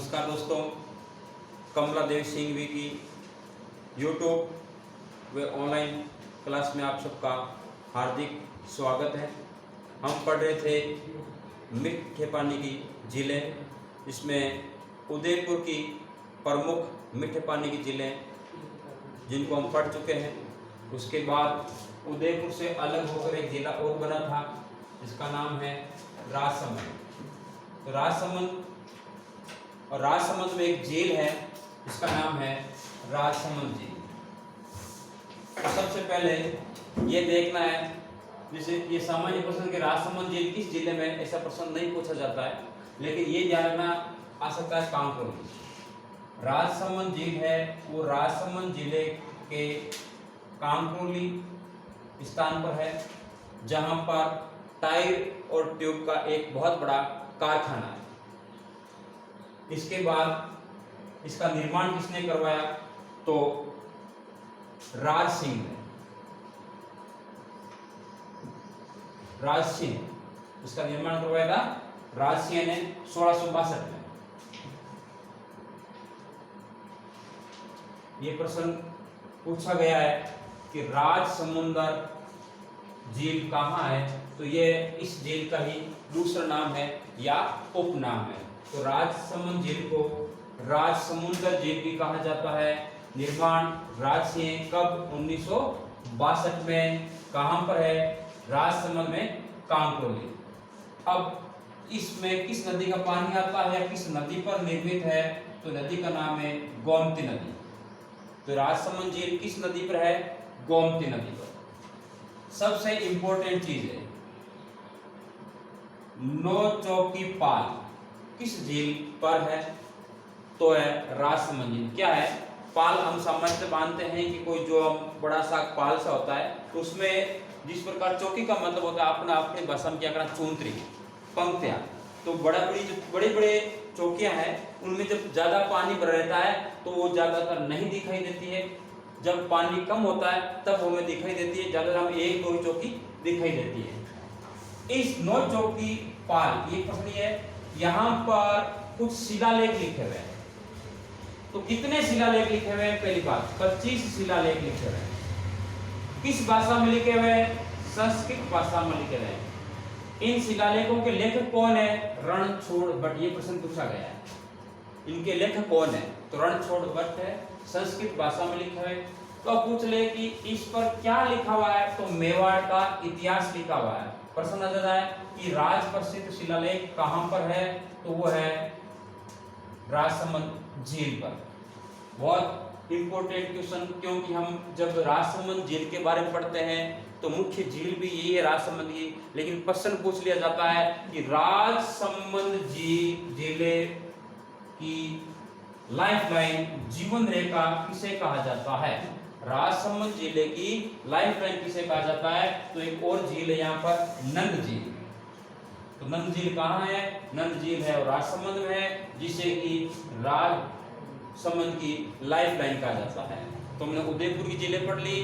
नमस्कार दोस्तों, कमलादेव सिंघवी की यूट्यूब व ऑनलाइन क्लास में आप सबका हार्दिक स्वागत है। हम पढ़ रहे थे मीठे पानी की झीलें, इसमें उदयपुर की प्रमुख मीठे पानी की झीलें जिनको हम पढ़ चुके हैं। उसके बाद उदयपुर से अलग होकर एक जिला और बना था जिसका नाम है राजसमंद। तो राजसमंद में एक झील है जिसका नाम है राजसमंद झील। तो सबसे पहले ये देखना है, जैसे ये सामान्य प्रश्न कि राजसमंद झील किस जिले में, ऐसा प्रश्न नहीं पूछा जाता है, लेकिन ये जानना आ सकता है कांकरोली। राजसमंद झील है वो राजसमंद जिले के कांकरोली स्थान पर है, जहां पर टायर और ट्यूब का एक बहुत बड़ा कारखाना है। इसके बाद इसका निर्माण किसने करवाया, तो राज सिंह ने। राज सिंह इसका निर्माण करवाया था राज सिंह ने 1662 में। यह प्रश्न पूछा गया है कि राजसमुंदर झील कहाँ है, तो ये इस झील का ही दूसरा नाम है या उपनाम है। तो राजसमंद झील को राजसमुंदर झील भी कहा जाता है। निर्माण राज सिंह कब 1962 में। कहां पर है, राजसमंद में, कांकरोली। अब इसमें किस नदी का पानी आता है, किस नदी पर निर्मित है, तो नदी का नाम है गोमती नदी। तो राजसमंद झील किस नदी पर है, गोमती नदी पर। सबसे इंपॉर्टेंट चीज है नौचौकी पाल किस झील पर है, तो है राजसमंद झील। क्या है पाल, हम सामान्यतः मानते हैं कि कोई जो बड़ा सा पाल सा होता है, तो उसमें जिस प्रकार चौकी का मतलब होता है अपना अपनी भाषा में क्या करना, चूंतरी पंक्तियां। तो बड़े बड़े चौकियां हैं, उनमें जब ज्यादा पानी भरा रहता है तो वो ज्यादातर नहीं दिखाई देती है। जब पानी कम होता है तब हमें दिखाई देती है, ज्यादातर हमें एक दो चौकी दिखाई देती है। इस नौ चौकी पाल ये प्रश्न है, यहाँ पर कुछ शिलालेख लिखे हुए हैं। तो कितने शिलालेख लिखे हुए हैं, पहली बात 25 शिलालेख लिखे हुए हैं। किस भाषा में लिखे हुए हैं, संस्कृत भाषा में लिखे हुए हैं। इन शिलालेखों के लेखक कौन है, रणछोड़ भट्ट। ये प्रश्न पूछा गया है, इनके लेखक कौन है, तो रणछोड़ भट्ट है, संस्कृत भाषा में लिखा है। तो अब पूछ ले कि इस पर क्या लिखा हुआ है, तो मेवाड़ का इतिहास लिखा हुआ है। प्रश्न नजर आए कि राज प्रसिद्ध शिलालेख कहां पर है, तो वो है राजसमंद झील पर। बहुत इंपॉर्टेंट क्वेश्चन, क्योंकि हम जब राजसमंद झील के बारे में पढ़ते हैं तो मुख्य झील भी यही है राजसमंद की, लेकिन प्रश्न पूछ लिया जाता है कि राजसमंद जिले की लाइफलाइन, जीवन रेखा किसे कहा जाता है। राजसमंद जिले की लाइफलाइन किसे कहा जाता है, तो एक और झील है यहाँ पर, नंद झील। तो नंद झील कहाँ है, नंद झील है और राजसमंद में है, जिसे कि राजसमंद की लाइफलाइन कहा जाता है। तो हमने उदयपुर की झीलें पढ़ ली,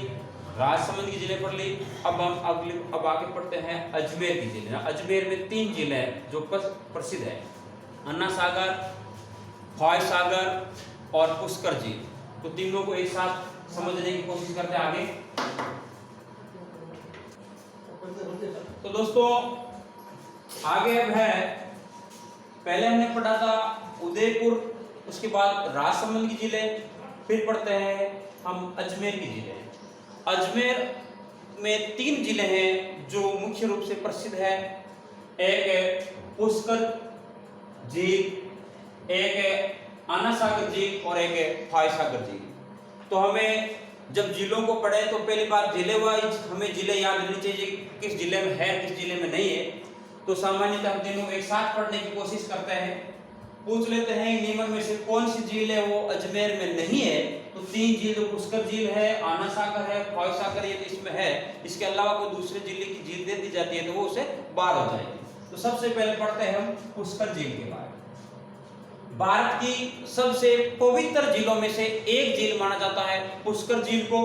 राजसमंद की झीलें पढ़ ली। अब हम अब आगे पढ़ते हैं अजमेर की झीलें। अजमेर में 3 झीलें हैं जो प्रसिद्ध है, अन्ना सागर, फॉय सागर और पुष्कर झील। तो तीनों को एक साथ समझने की कोशिश करते हैं आगे। तो दोस्तों आगे अब है, पहले हमने पढ़ा था उदयपुर, उसके बाद राजसमंद की झीलें, फिर पढ़ते हैं हम अजमेर की झीलें। अजमेर में 3 झीलें हैं जो मुख्य रूप से प्रसिद्ध है। एक है पुष्कर झील, एक है अन्ना सागर झील और एक है फॉय सागर झील। तो हमें जब जिलों को पढ़े तो पहली बात जिले वाइज हमें जिले याद रखनी चाहिए, किस जिले में है किस जिले में नहीं है। तो सामान्यतः हम तीनों एक साथ पढ़ने की कोशिश करते हैं। पूछ लेते हैं निम्न में से कौन सी झील है वो अजमेर में नहीं है, तो 3 झील, पुष्कर झील है, अन्ना सागर है, फॉय सागर ये इसमें है। इसके अलावा कोई दूसरे जिले की झील दे दी जाती है तो वो उसे बाहर हो जाएगी। तो सबसे पहले पढ़ते हैं हम पुष्कर झील के बारे में। भारत की सबसे पवित्र झीलों में से एक झील माना जाता है पुष्कर झील को।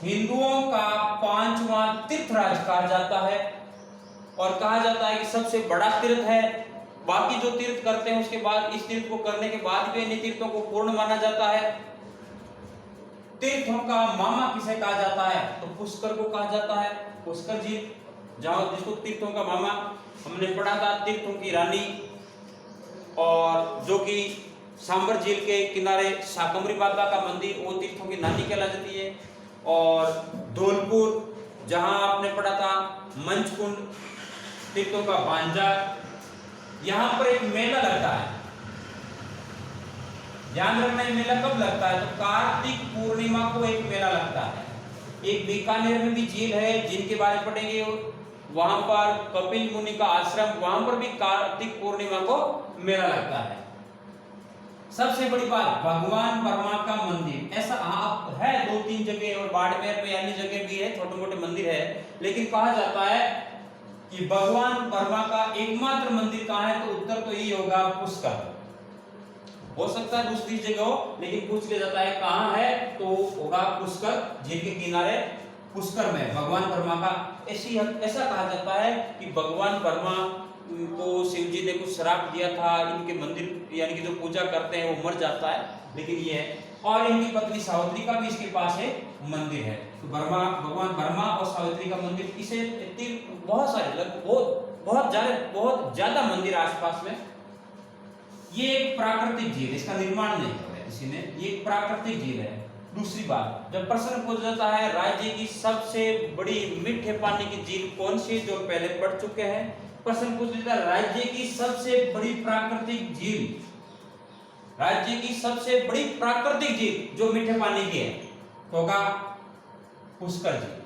हिंदुओं का 5वां तीर्थराज कहा जाता है और कहा जाता है कि सबसे बड़ा तीर्थ है बाकी जो तीर्थ करते हैं उसके बाद, इस तीर्थ को करने के बाद भी अन्य तीर्थों को पूर्ण माना जाता है। तीर्थों का मामा किसे कहा जाता है? तो पुष्कर को कहा जाता है। पुष्कर जी, जहां जिसको तीर्थों का मामा हमने पढ़ा था, तीर्थों की रानी, और जो कि सांबर झील के किनारे शाकंभरी माता का मंदिर, वो तीर्थों की नानी कहला जाती है। और धौलपुर, जहां आपने पढ़ा था मंचकुंड, तीर्थों का भांजा। यहां पर एक मेला लगता है, ध्यान रखना, ये मेला कब लगता है? तो कार्तिक पूर्णिमा को एक मेला लगता है। एक बीकानेर में भी झील है, जिनके बारे में पढ़ेंगे, वहां पर कपिल मुनि का आश्रम, वहां पर भी कार्तिक पूर्णिमा को मेला लगता है। सबसे बड़ी बात, भगवान वर्मा का मंदिर, ऐसा आप है 2-3 जगह, और बाड़मेर में अन्य जगह भी है, छोटे मोटे मंदिर है, लेकिन कहा जाता है कि भगवान वर्मा का एकमात्र मंदिर कहाँ है? तो उत्तर तो यही होगा, पुष्कर। हो सकता है दूसरी जगह हो, लेकिन पूछ लिया जाता है कहाँ है, तो होगा पुष्कर झील के किनारे, पुष्कर में भगवान वर्मा का। ऐसा कहा जाता है कि भगवान वर्मा को शिव जी ने कुछ श्राप दिया था, इनके मंदिर यानी कि जो पूजा करते हैं वो मर जाता है, लेकिन ये है। और इनकी पत्नी सावित्री का भी इसके पास है मंदिर है। तो भगवान वर्मा और सावित्री का मंदिर, इसे बहुत सारे बहुत ज्यादा मंदिर आसपास में। ये एक प्राकृतिक झील, इसका निर्माण नहीं हुआ है किसी ने, ये एक प्राकृतिक झील है। दूसरी बात, जब प्रश्न पूछा जाता है राज्य की सबसे बड़ी मीठे पानी की झील कौन सी, जो पहले पढ़ चुके हैं, प्रश्न पूछ लेता है राज्य की सबसे बड़ी प्राकृतिक झील, राज्य की सबसे बड़ी प्राकृतिक झील जो मीठे पानी की है, तो होगा पुष्कर झील।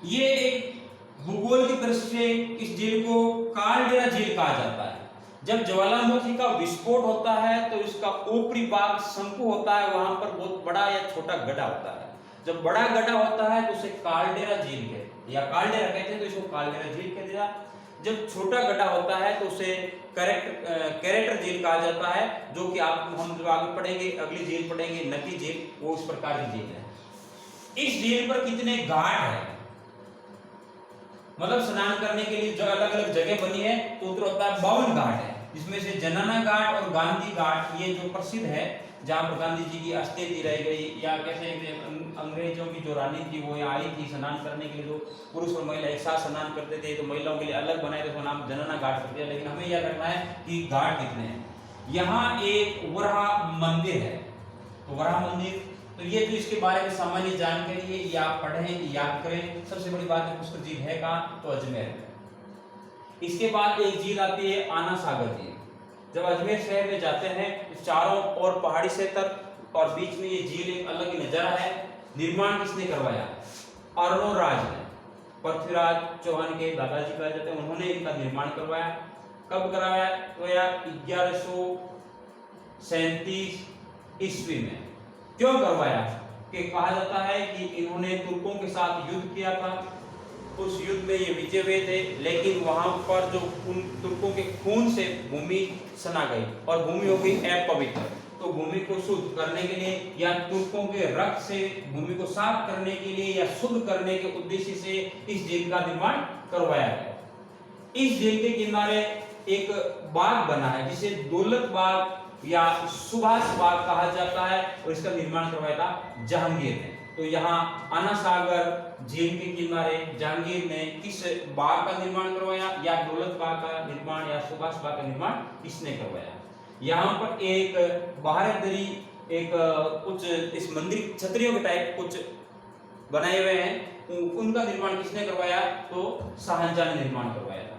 ये एक भूगोल की दृष्टि से इस झील को कालडेरा झील कहा जाता है। जब ज्वालामुखी का विस्फोट होता है तो इसका ऊपरी भाग शंकु होता है, वहां पर बहुत बड़ा या छोटा गड्ढा होता है। जब बड़ा गड्ढा होता है तो उसे कालडेरा झील कहते या कालडेरा कहते हैं, तो इसको कालडेरा झील कह दिया। जब छोटा गड्ढा होता है तो उसे कैरेटर झील कहा जाता है, जो कि हम जो आगे पढ़ेंगे, अगली झील पढ़ेंगे नकी झील, वो इस प्रकार की झील है। इस झील पर कितने घाट है, मतलब स्नान करने के लिए जो अलग अलग जगह बनी है, तो उधर होता है 52 घाट है, जिसमें से जनना घाट और गांधी घाट ये जो प्रसिद्ध है, जहां पर गांधी जी की अस्थिति रह गई, या कैसे अंग्रेजों की जो रानी थी वो यहाँ आई थी स्नान करने के लिए, जो पुरुष और महिला एक साथ स्नान करते थे, तो महिलाओं के लिए अलग बनाए थे, उसका नाम जनना घाट कर दिया। लेकिन हमें यह रखना है कि घाट कितने हैं। यहाँ एक वराह मंदिर है, तो वराह मंदिर, तो ये जो इसके बारे में सामान्य जानकारी है, ये आप पढ़ें, याद करें। सबसे बड़ी बात है पुष्कर झील है कहाँ, तो अजमेर में। इसके बाद एक झील आती है आना सागर झील। जब अजमेर शहर में जाते हैं तो चारों ओर पहाड़ी क्षेत्र और बीच में ये झील एक अलग ही नजारा है। निर्माण किसने करवाया? अर्णोराज ने, पृथ्वीराज चौहान के दादाजी कहा जाते हैं, उन्होंने इनका निर्माण करवाया। कब करवाया? तो 1137 ईस्वी में। क्यों करवाया? कि कहा जाता है कि इन्होंने तुर्कों के साथ युद्ध किया था, उस युद्ध में ये विजय हुए थे, लेकिन वहां पर जो उन तुर्कों के खून से भूमि सना गई और भूमि हो गई अपवित्र। तो भूमि को शुद्ध करने के लिए या तुर्कों के रक्त से भूमि को साफ करने के लिए या शुद्ध करने के उद्देश्य से इस झील का निर्माण करवाया गया। इस झील के किनारे एक बाग बना है जिसे दौलत बाग या सुभाष बाग कहा जाता है, और इसका निर्माण करवाया था जहांगीर ने। तो यहाँ आना सागर झील के किनारे जहांगीर ने किस बाग का निर्माण करवाया, या दौलत बाग का निर्माण या सुभाष बाग का निर्माण किसने करवाया? यहाँ पर एक बाहरदरी एक कुछ इस मंदिर छतरियों के टाइप कुछ बनाए हुए हैं, उनका निर्माण किसने करवाया? तो शाहजहां ने निर्माण करवाया था।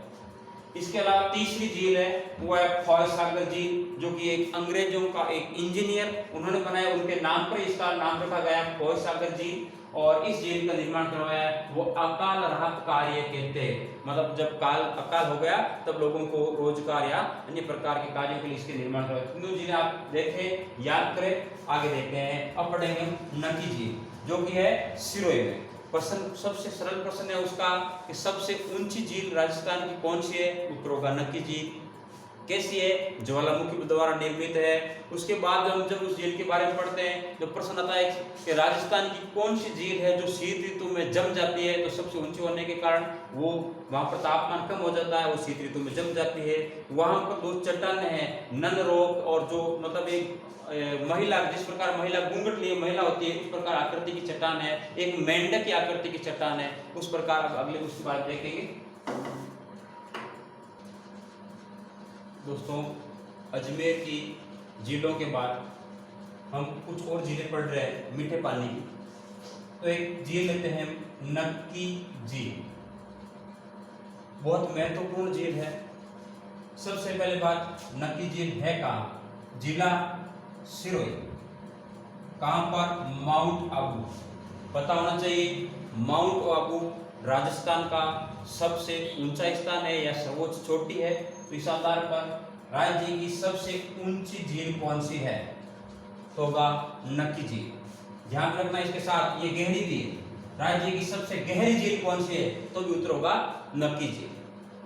इसके अलावा तीसरी झील है वो है फौज सागर झील, जो कि एक अंग्रेजों का एक इंजीनियर उन्होंने बनाया, उनके नाम पर इसका नाम रखा गया फौज सागर झील। और इस झील का निर्माण करवाया वो अकाल राहत कार्य कहते हैं, मतलब जब अकाल हो गया तब लोगों को रोजगार या अन्य प्रकार के कार्यों के लिए इसके निर्माण करवाया। तीनों झीलें आप देखें, याद करें, आगे देखते हैं। अब पढ़ेंगे नकी झील, जो कि है सिरोही में। प्रश्न सबसे सरल प्रश्न है उसका कि सबसे ऊंची झील राजस्थान की कौन सी है? उत्तर होगा नकी झील। कैसी है, ज्वालामुखी द्वारा निर्मित है। उसके बाद हम जब उस झील के बारे में पढ़ते हैं तो प्रश्न आता है कि राजस्थान की कौन सी झील है जो शीत ऋतु में जम जाती है। तो सबसे ऊंची होने के कारण वो वहां पर तापमान कम हो जाता है, वो शीत ऋतु में जम जाती है। वहां पर दो चट्टानें हैं, नन रॉक, और जो मतलब एक महिला, जिस प्रकार महिला घूंघट लिए महिला होती है उस प्रकार आकृति की चट्टान है, एक मेंढक की आकृति की चट्टान है। उस प्रकार अगले उसके बाद देखेंगे। दोस्तों, अजमेर की झीलों के बाद हम कुछ और झीलें पढ़ रहे हैं मीठे पानी की। तो एक झील लेते हैं, नक्की झील, बहुत महत्वपूर्ण झील है। सबसे पहले बात, नक्की झील है कहाँ? जिला सिरोही। कहां पर? माउंट आबू। पता होना चाहिए, माउंट आबू राजस्थान का सबसे ऊंचा स्थान है या सर्वोच्च चोटी है। तो इस आधार पर राज्य की सबसे ऊंची झील कौन सी है? तो होगा नक्की झील। ध्यान रखना इसके साथ, ये गहरी झील, राज्य की सबसे गहरी झील कौन सी है? तो भी उत्तर होगा नक्की झील।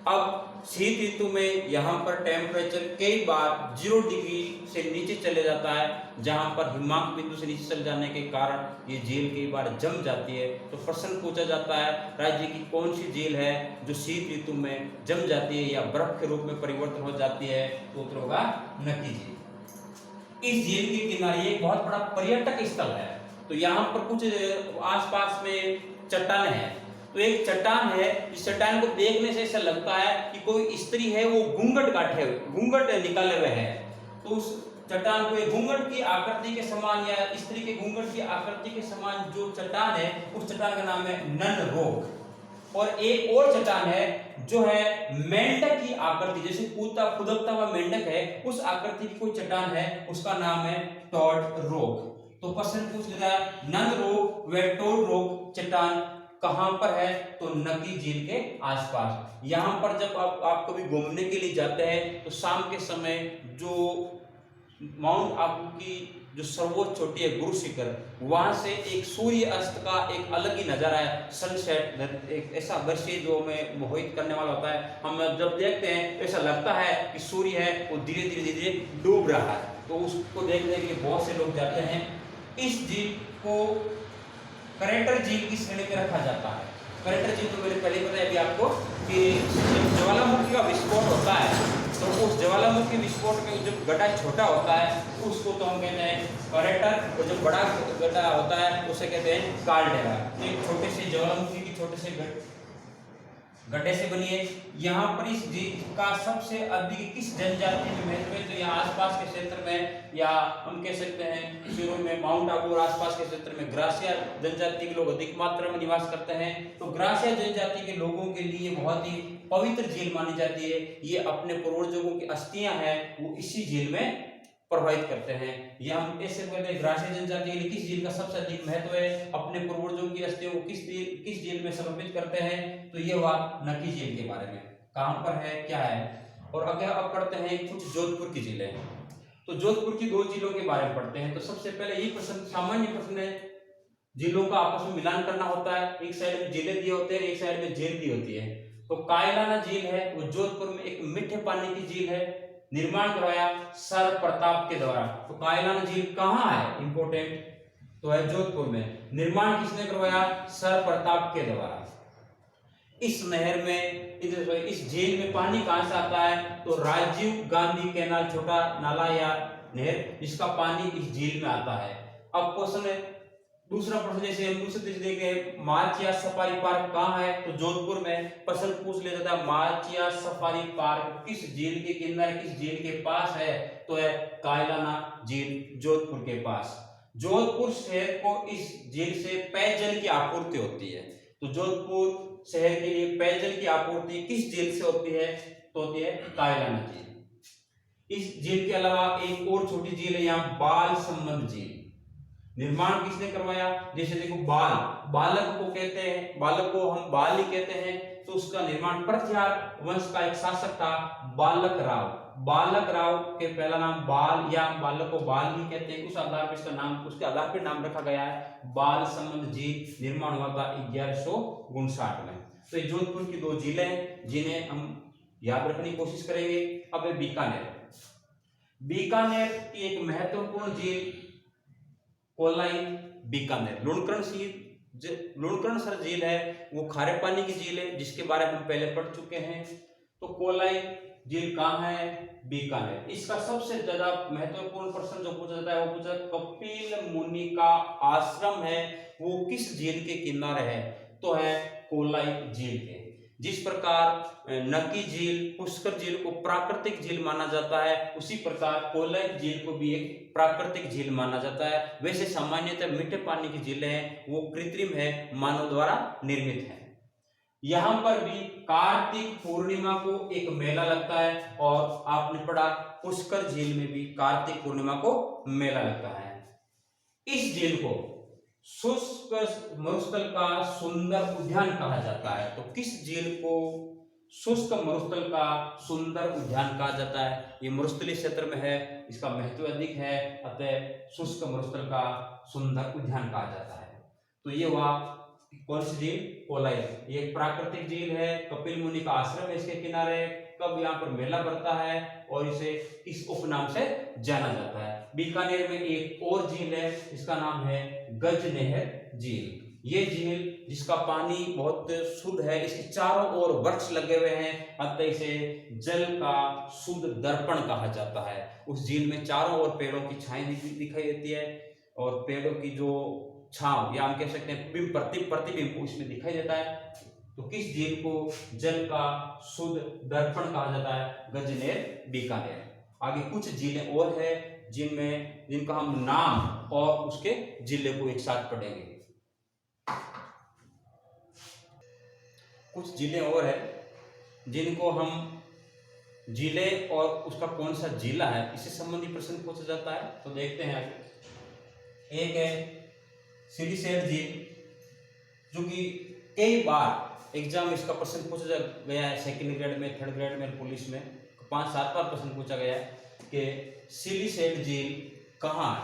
अब शीत ऋतु में यहाँ पर टेम्परेचर कई बार 0 डिग्री से नीचे चले जाता है, जहाँ पर हिमांक बिंदु से नीचे चले जाने के कारण ये झील कई बार जम जाती है। तो प्रश्न पूछा जाता है, राज्य की कौन सी झील है जो शीत ऋतु में जम जाती है या बर्फ के रूप में परिवर्तन हो जाती है? तो उत्तर होगा नक्की झील। इस झील के किनारे एक बहुत बड़ा पर्यटक स्थल है। तो यहाँ पर कुछ आसपास में चट्टानें हैं। तो एक चट्टान है, इस चट्टान को देखने से ऐसा लगता है कि कोई स्त्री है, वो घूंघट निकाले हुए है। तो उस चट्टान को एक घूंघट की आकृति के समान या स्त्री के घूंघट की आकृति के समान जो चट्टान है, उस चट्टान का नाम है नन रॉक। और एक और चट्टान है जो है मेंढक की आकृति, जैसे फुदकता हुआ मेंढक है, उस आकृति की कोई चट्टान है, उसका नाम है टॉड रॉक। तो प्रश्न पूछ लिया, नन रॉक व टॉड रॉक चट्टान कहां पर है? तो नक्की झील के आसपास। यहां पर जब आप कभी घूमने के लिए जाते हैं तो शाम के समय जो माउंट आबू की जो सर्वोच्च चोटी है गुरु शिखर, वहां से एक सूर्य अस्त का एक अलग ही नजारा है, सनसेट, एक ऐसा दृश्य जो हमें मोहित करने वाला होता है। हम जब देखते हैं तो ऐसा लगता है कि सूर्य है वो धीरे धीरे डूब रहा है। तो उसको देखने के लिए बहुत से लोग जाते हैं। इस झील को करेटर झील की श्रेणी में रखा जाता है। करेटर झील तो मैंने पहले बताया अभी आपको कि ज्वालामुखी का विस्फोट होता है, तो उस ज्वालामुखी विस्फोट में जब गड्ढा छोटा होता है उसको तो हम कहते हैं करेटर, और जब बड़ा गड्ढा होता है उसे कहते हैं काल्डेरा। एक छोटे से ज्वालामुखी की छोटे से गड्ढे से बनी है। यहाँ पर इस झील का सबसे अधिक किस जनजाति में महत्व है? तो यहाँ आसपास के क्षेत्र में, या हम कह सकते हैं शुरू में माउंट आबू और आसपास के क्षेत्र में ग्रासिया जनजाति के लोग अधिक मात्रा में निवास करते हैं। तो ग्रासिया जनजाति के लोगों के लिए बहुत ही पवित्र झील मानी जाती है। ये अपने पूर्वजों की अस्थियां हैं वो इसी झील में प्रवाहित करते हैं। या हम ऐसे कहते हैं ग्रासिया जनजाति के लिए किस झील का सबसे अधिक महत्व है, अपने पूर्वजों की अस्थियों को किस झील में समर्पित करते हैं? तो ये हुआ नक्की झील के बारे में, कहां पर है, क्या है। और अब पढ़ते हैं कुछ जोधपुर की झीलें। तो जोधपुर की 2 झीलों के बारे में पढ़ते हैं। तो सबसे पहले ये प्रश्न, सामान्य प्रश्न है, झीलों का आपस में मिलान करना होता है। एक साइड में झीलें दिए होते हैं, एक साइड में झील दी होती है। तो कायलाना झील है वो जोधपुर में एक मीठे पानी की झील है, निर्माण करवाया सर प्रताप के द्वारा। तो कायलाना झील कहाँ है, इंपोर्टेंट, तो है जोधपुर में। निर्माण किसने करवाया? सर प्रताप के द्वारा। इस नहर में, इस झील में पानी कहां से आता है? तो राजीव गांधी कैनाल, छोटा नाला या नहर, जिसका पानी इस झील में आता है। अब क्वेश्चन है दूसरा प्रश्न, जैसे हम दूसरे देश देखे मार्चिया सफारी पार्क कहाँ है? तो जोधपुर में। प्रश्न पूछ लिया जाता है मार्चिया सफारी पार्क किस झील के किनारे, किस झील के पास है? तो है कायलाना झील, जोधपुर के पास। जोधपुर शहर को इस झील से पेयजल की आपूर्ति होती है। तो जोधपुर शहर के लिए पेयजल की आपूर्ति किस झील से होती है? तो होती है कायलाना झील। इस झील के अलावा एक और छोटी झील है यहाँ बाल संबंध झील। निर्माण किसने करवाया? जैसे देखो बालक को कहते हैं, बालक को हम बाल ही कहते हैं, तो उसका निर्माण प्रत्यार वंश का एक शासक था बालक राव के पहला नाम बाल, या बालक को बाल ही कहते हैं। उस आधार पर इसका नाम, उसके आधार पर नाम रखा गया है बाल संबंध झील। निर्माण हुआ था 1159 में। तो ये जोधपुर की 2 झीलें जिन्हें हम याद रखने की कोशिश करेंगे। अब है बीकानेर। बीकानेर की एक महत्वपूर्ण झील कोलाइन बीकानेर। लुणकरणसर झील है वो खारे पानी की झील है, जिसके बारे में हम पहले पढ़ चुके हैं। तो कोलाइन झील कहाँ है? बीकानेर। इसका सबसे ज्यादा महत्वपूर्ण प्रश्न जो पूछा जाता है वो पूछा कपिल मुनि का आश्रम है वो किस झील के किनारे है? तो है कोलाइन झील के। जिस प्रकार नकी झील, पुष्कर झील को प्राकृतिक झील माना जाता है, उसी प्रकार कोलाइन झील को भी एक प्राकृतिक झील माना जाता है। वैसे सामान्यतः मीठे पानी की झीलें हैं वो कृत्रिम है, मानव द्वारा निर्मित है। यहाँ पर भी कार्तिक पूर्णिमा को एक मेला लगता है, और आपने पढ़ा पुष्कर झील में भी कार्तिक पूर्णिमा को मेला लगता है। इस झील को शुष्क मरुस्थल का सुंदर उद्यान कहा जाता है। तो किस झील को शुष्क मरुस्थल का सुंदर उद्यान कहा जाता है? ये मरुस्थलीय क्षेत्र में है, इसका महत्व अधिक है, अतः शुष्क मरुस्थल का सुंदर उद्यान कहा जाता है। तो ये हुआ कौन सी झील? कोलाइन। ये एक प्राकृतिक झील है, कपिल मुनि का आश्रम है इसके किनारे। कब यहाँ पर मेला भरता है और इसे किस उपनाम से जाना जाता है? बीकानेर में एक और झील है, इसका नाम है गजनेहर झील। ये झील जिसका पानी बहुत शुद्ध है, इसके चारों ओर वृक्ष लगे हुए हैं, अतः इसे जल का शुद्ध दर्पण कहा जाता है। उस झील में चारों ओर पेड़ों की छाया दिखाई देती है, और पेड़ों की जो छांव या हम कह सकते हैं प्रतिबिंब उसमें दिखाई देता है। तो किस झील को जल का शुद्ध दर्पण कहा जाता है? गजनेर, बीकानेर। आगे कुछ झीलें और है जिनका हम नाम और उसके जिले को एक साथ पढ़ेंगे। कुछ जिले और है जिनको हम जिले और उसका कौन सा जिला है इससे संबंधित प्रश्न पूछा जाता है। तो देखते हैं आगे। एक है सिलीसेट झील, जो कि कई बार एग्जाम में इसका प्रश्न पूछा गया है, सेकंड ग्रेड में, थर्ड ग्रेड में, पुलिस में 5-7 बार प्रश्न पूछा गया है कि सिलीसेट झील कहाँ है?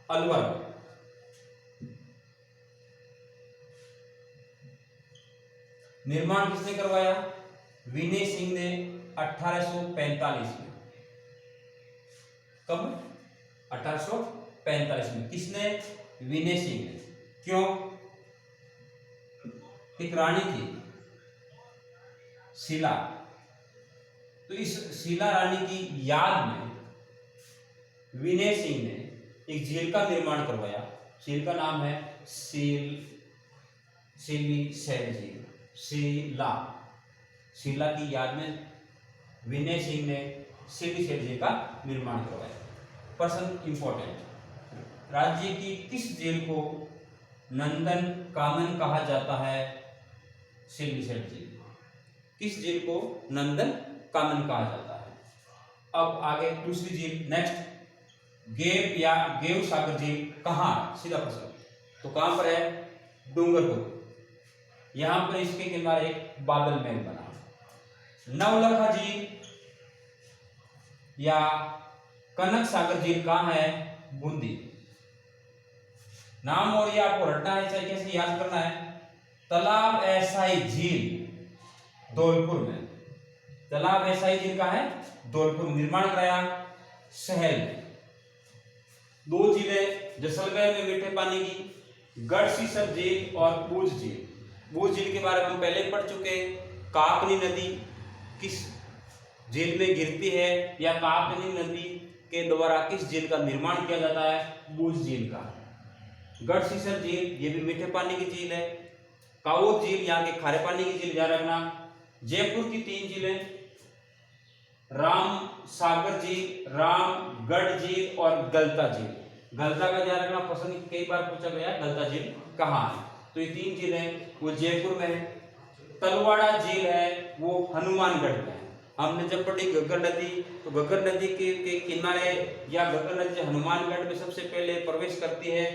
अलवर में। निर्माण किसने करवाया? विनय सिंह ने 1845 में। कब? 1845 में। किसने? विनय सिंह ने। क्यों? एक रानी थी शीला, तो इस शीला रानी की याद में विनय सिंह ने एक झील का निर्माण करवाया। झील का नाम है सिलीसेट झील। शीला की याद में विनय सिंह ने सिलीसेट झील का निर्माण करवाया। प्रश्न इंपॉर्टेंट, राज्य की किस झील को नंदन कानन कहा जाता है? सिलीसेट झील। किस झील को नंदन कानन कहा जाता है? अब आगे दूसरी झील, नेक्स्ट गेव या गेव सागर झील कहाँ? सीधा प्रश्न। तो कहां पर है? डूंगरपुर। यहां पर इसके किनारे एक बादल महल बना। नवलखा झील या कनक सागर झील कहां है? बूंदी। नाम और ये आपको रटना है, चाहे कैसे याद करना है। तालाब एसाई झील धौलपुर में। तालाब एसाई झील का है? धौलपुर। निर्माण कराया सहल में। दो झीलें जैसलमेर में मीठे पानी की, गढ़सीसर झील और बूझ झील। बूझ झील के बारे में हम पहले पढ़ चुके। काकनी नदी किस झील में गिरती है, या काकनी नदी के द्वारा किस झील का निर्माण किया जाता है? बूझ झील का। गढ़सीसर झील ये भी मीठे पानी की झील है। काउर झील यहाँ के खारे पानी की झील, याद रखना। जयपुर की 3 झीलें, राम सागर झील, रामगढ़ झील और गलता झील। गलता का ध्यान रखना, प्रश्न कई बार पूछा गया गलता झील कहाँ है। तो ये 3 झीलें वो जयपुर में है। तलवाड़ा झील है वो हनुमानगढ़ में है। हमने जब पढ़ी घग्गर नदी, तो घग्गर नदी के किनारे या घग्गर नदी हनुमानगढ़ में सबसे पहले प्रवेश करती है,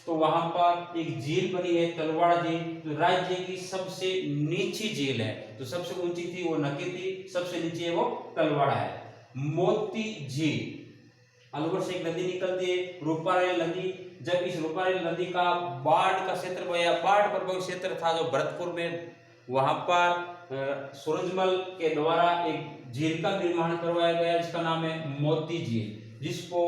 तो वहां पर एक झील बनी है तलवाड़ा झील, जो राज्य की सबसे नीची झील है। तो सबसे ऊंची थी वो नकी थी, सबसे नीचे है वो तलवाड़ा है। मोती झील, अलवर से एक नदी निकलती है रूपारेल नदी। जब इस रूपारेल नदी का बाढ़ का क्षेत्र या बाढ़ प्रभावित क्षेत्र था जो भरतपुर में, वहां पर सूरजमल के द्वारा एक झील का निर्माण करवाया गया जिसका नाम है मोती झील, जिसको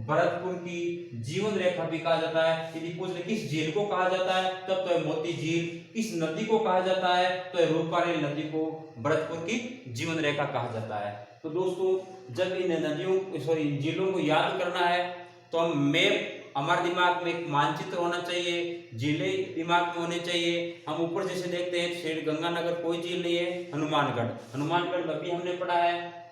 भरतपुर की जीवन रेखा भी कहा जाता है। यदि पूछ ले किस झील को कहा जाता है तब तो है मोती झील, किस नदी को कहा जाता है तो है रूपारेल नदी को भरतपुर की जीवन रेखा कहा जाता है। तो दोस्तों जब इन नदियों झीलों को याद करना है तो हम मैप, हमारे दिमाग में एक मानचित्र होना चाहिए, झीलें दिमाग में होने चाहिए। हम ऊपर जैसे देखते हैं शेर गंगानगर कोई झील नहीं है, हनुमानगढ़ अभी हमने पढ़ा है,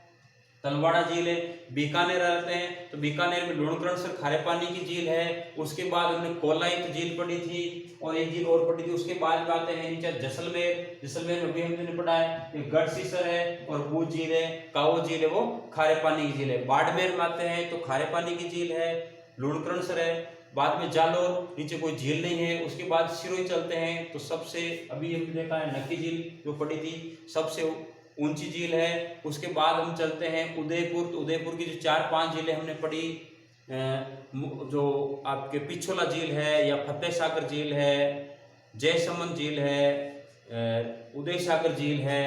तलवाड़ा झील है। बीकानेर रहते हैं तो बीकानेर में लूणकरणसर खारे पानी की झील है। उसके बाद हमने कोलाइत झील पढ़ी थी और एक झील और पढ़ी थी। उसके बाद आते हैं नीचे जैसलमेर में भी हमने पढ़ा है, गढ़सीसर है और बूझ झील है, काओ झील है, वो खारे पानी की झील है। बाड़मेर में आते हैं तो खारे पानी की झील है, लूणकरणसर है। बाद में जालोर, नीचे कोई झील नहीं है। उसके बाद सिरोही चलते हैं तो सबसे अभी हमने देखा है नक्की झील जो पड़ी थी, सबसे ऊंची झील है। उसके बाद हम चलते हैं उदयपुर, तो उदयपुर की जो 4-5 झीलें हमने पढ़ी, जो आपके पिछोला झील है या फतेह सागर झील है, जयसमंद झील है, उदय सागर झील है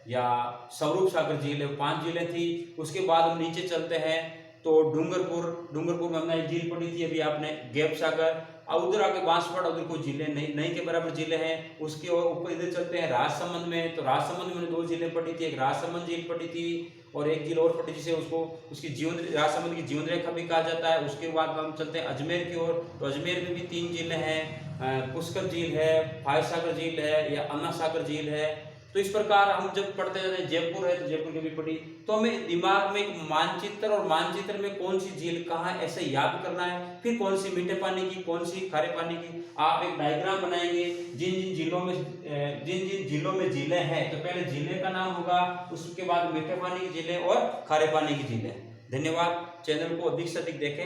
या स्वरूप सागर झील है, 5 झीलें थी। उसके बाद हम नीचे चलते हैं तो डूंगरपुर में हमने झील पड़ी थी अभी आपने, गैप सागर, और उधर आके बांसवाड़ा, उधर कोई झीलें नहीं के बराबर झीलें हैं। उसके ऊपर इधर चलते हैं राजसमंद में, तो राजसमंद में 2 झीलें पड़ी थी, एक राजसमंद झील पड़ी थी और एक झील और पड़ी जिसे उसकी राजसमंद की जीवन रेखा भी कहा जाता है। उसके बाद हम चलते हैं अजमेर की ओर, तो अजमेर में भी 3 झीलें हैं, पुष्कर झील है, फाय सागर झील है या अन्ना सागर झील है। तो इस प्रकार हम जब पढ़ते जाते हैं, जयपुर है तो जयपुर की भी पढ़ी, तो हमें दिमाग में एक मानचित्र, और मानचित्र में कौन सी झील कहाँ है ऐसे याद करना है। फिर कौन सी मीठे पानी की, कौन सी खारे पानी की, आप एक डायग्राम बनाएंगे जिन जिन झीलों में झीलें हैं, तो पहले झीलें का नाम होगा, उसके बाद मीठे पानी की झीलें और खारे पानी की झीलें। धन्यवाद। चैनल को अधिक से अधिक देखें।